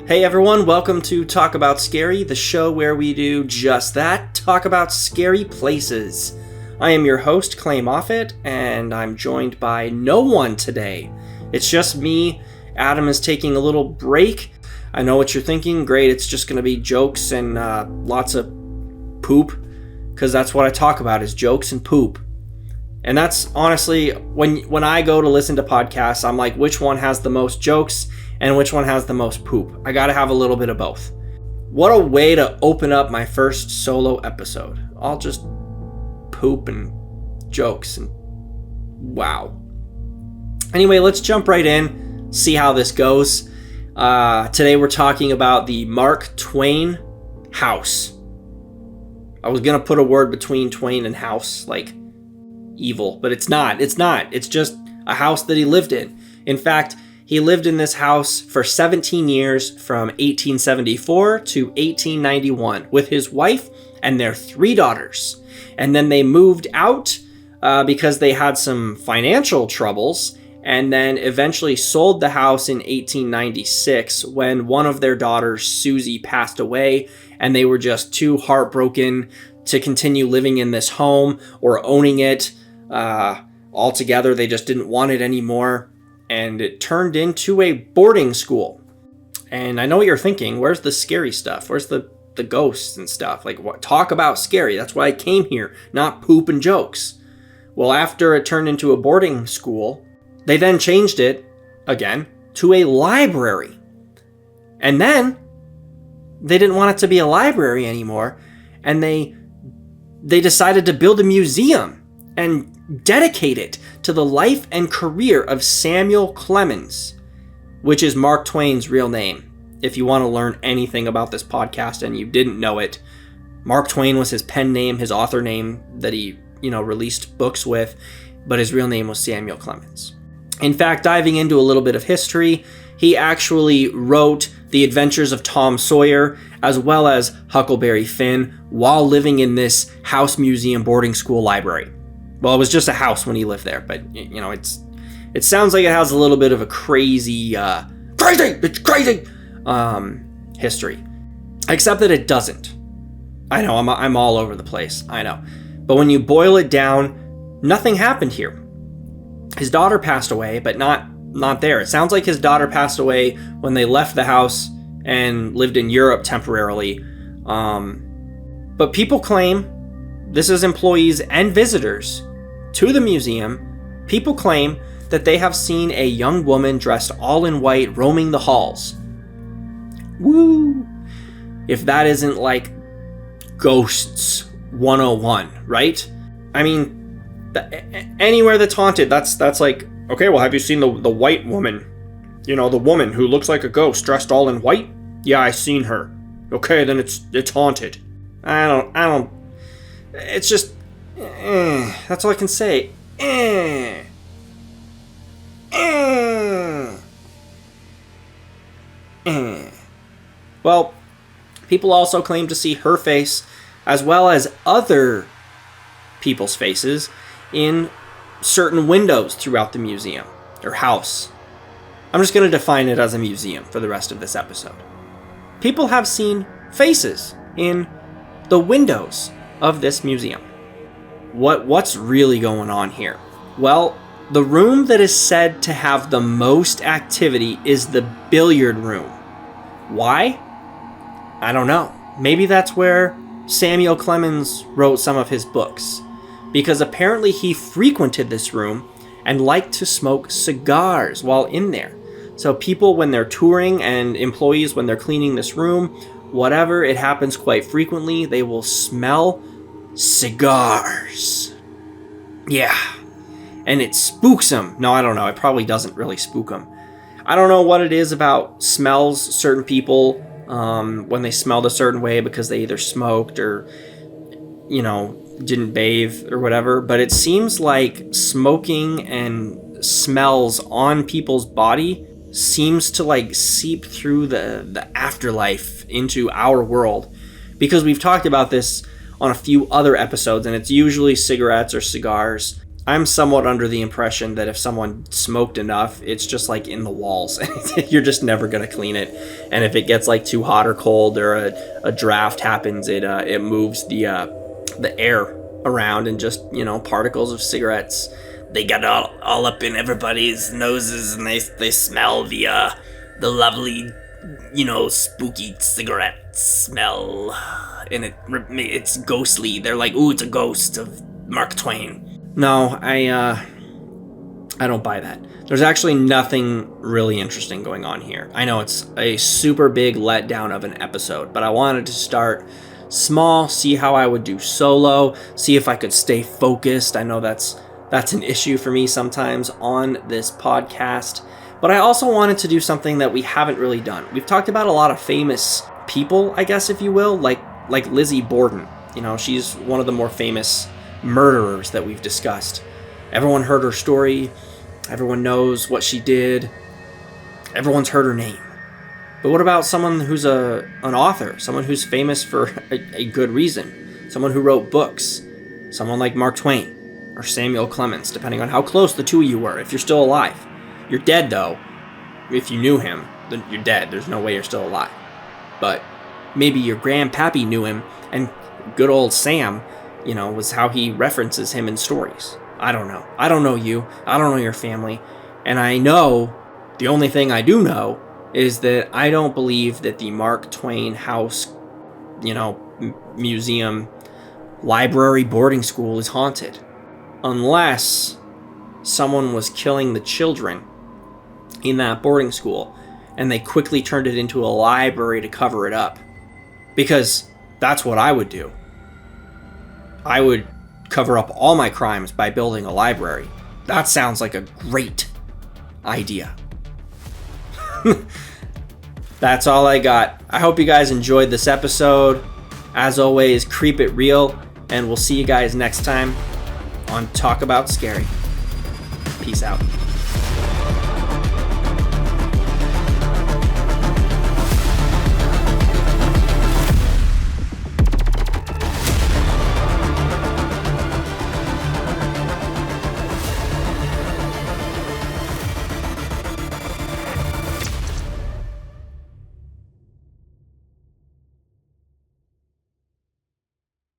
Hey everyone, welcome to Talk About Scary, the show where we do just that, talk about scary places. I am your host, Clay Moffatt, and I'm joined by no one today. It's just me. Adam is taking a little break. I know what you're thinking. Great, it's just going to be jokes and lots of poop, because that's what I talk about, is jokes and poop. And that's honestly, when I go to listen to podcasts, I'm like, which one has the most jokes and which one has the most poop? I gotta have a little bit of both. What a way to open up my first solo episode. All just poop and jokes and wow. Anyway, let's jump right in, see how this goes. Today we're talking about the Mark Twain house. I was gonna put a word between Twain and house, like evil, but it's not. It's just a house that he lived in. In fact, he lived in this house for 17 years from 1874 to 1891 with his wife and their 3 daughters. And then they moved out because they had some financial troubles, and then eventually sold the house in 1896 when one of their daughters, Susie, passed away, and they were just too heartbroken to continue living in this home or owning it. Altogether, they just didn't want it anymore, and it turned into a boarding school. And I know what you're thinking, where's the scary stuff? Where's the ghosts and stuff? Like, what? Talk about scary. That's why I came here, not poop and jokes. Well, after it turned into a boarding school, they then changed it again to a library. And then they didn't want it to be a library anymore, and they decided to build a museum and dedicate it to the life and career of Samuel Clemens, which is Mark Twain's real name. If you want to learn anything about this podcast and you didn't know it, Mark Twain was his pen name, his author name that he, released books with, but his real name was Samuel Clemens. In fact, diving into a little bit of history, he actually wrote The Adventures of Tom Sawyer, as well as Huckleberry Finn, while living in this house museum boarding school library. Well, it was just a house when he lived there, but it sounds like it has a little bit of a crazy history, except that it doesn't. I know I'm all over the place. I know, but when you boil it down, nothing happened here. His daughter passed away, but not there. It sounds like his daughter passed away when they left the house and lived in Europe temporarily. But people claim, this is employees and visitors to the museum, people claim that they have seen a young woman dressed all in white roaming the halls. Woo! If that isn't like Ghosts 101, right? I mean, anywhere that's haunted, that's like, okay, well, have you seen the white woman? The woman who looks like a ghost dressed all in white? Yeah, I seen her. Okay, then it's haunted. I don't, it's just, that's all I can say. Well, people also claim to see her face, as well as other people's faces, in certain windows throughout the museum, or house. I'm just going to define it as a museum for the rest of this episode. People have seen faces in the windows of this museum. What's really going on here? Well, the room that is said to have the most activity is the billiard room. Why? I don't know. Maybe that's where Samuel Clemens wrote some of his books, because apparently he frequented this room and liked to smoke cigars while in there. So people, when they're touring, and employees, when they're cleaning this room, whatever, it happens quite frequently, they will smell cigars. Yeah. And it spooks them. No, I don't know. It probably doesn't really spook them. I don't know what it is about smells. Certain people, when they smelled a certain way because they either smoked or, didn't bathe or whatever. But it seems like smoking and smells on people's body seems to seep through the afterlife into our world, because we've talked about this on a few other episodes, and it's usually cigarettes or cigars. I'm somewhat under the impression that if someone smoked enough, it's just like in the walls. You're just never going to clean it. And if it gets like too hot or cold, or a draft happens, it moves the air around, and just, you know, particles of cigarettes, they get all up in everybody's noses, and they smell the lovely, you know, spooky cigarette smell, and it's ghostly. They're like, ooh, it's a ghost of Mark Twain. No, I don't buy that. There's actually nothing really interesting going on here. I know it's a super big letdown of an episode, but I wanted to start small, see how I would do solo, see if I could stay focused. I know that's an issue for me sometimes on this podcast, but I also wanted to do something that we haven't really done. We've talked about a lot of famous people, I guess, if you will, like Lizzie Borden. You know, she's one of the more famous murderers that we've discussed. Everyone heard her story. Everyone knows what she did. Everyone's heard her name. But what about someone who's an author? Someone who's famous for a good reason? Someone who wrote books? Someone like Mark Twain or Samuel Clemens, depending on how close the two of you were, if you're still alive. You're dead, though. If you knew him, then you're dead. There's no way you're still alive. But maybe your grandpappy knew him, and good old Sam, you know, was how he references him in stories. I don't know. I don't know you. I don't know your family. And I know, the only thing I do know is that I don't believe that the Mark Twain house, you know, museum, library, boarding school is haunted. Unless someone was killing the children in that boarding school and they quickly turned it into a library to cover it up. Because that's what I would do. I would cover up all my crimes by building a library. That sounds like a great idea. That's all I got. I hope you guys enjoyed this episode. As always, keep it real, and we'll see you guys next time on Talk About Scary. Peace out.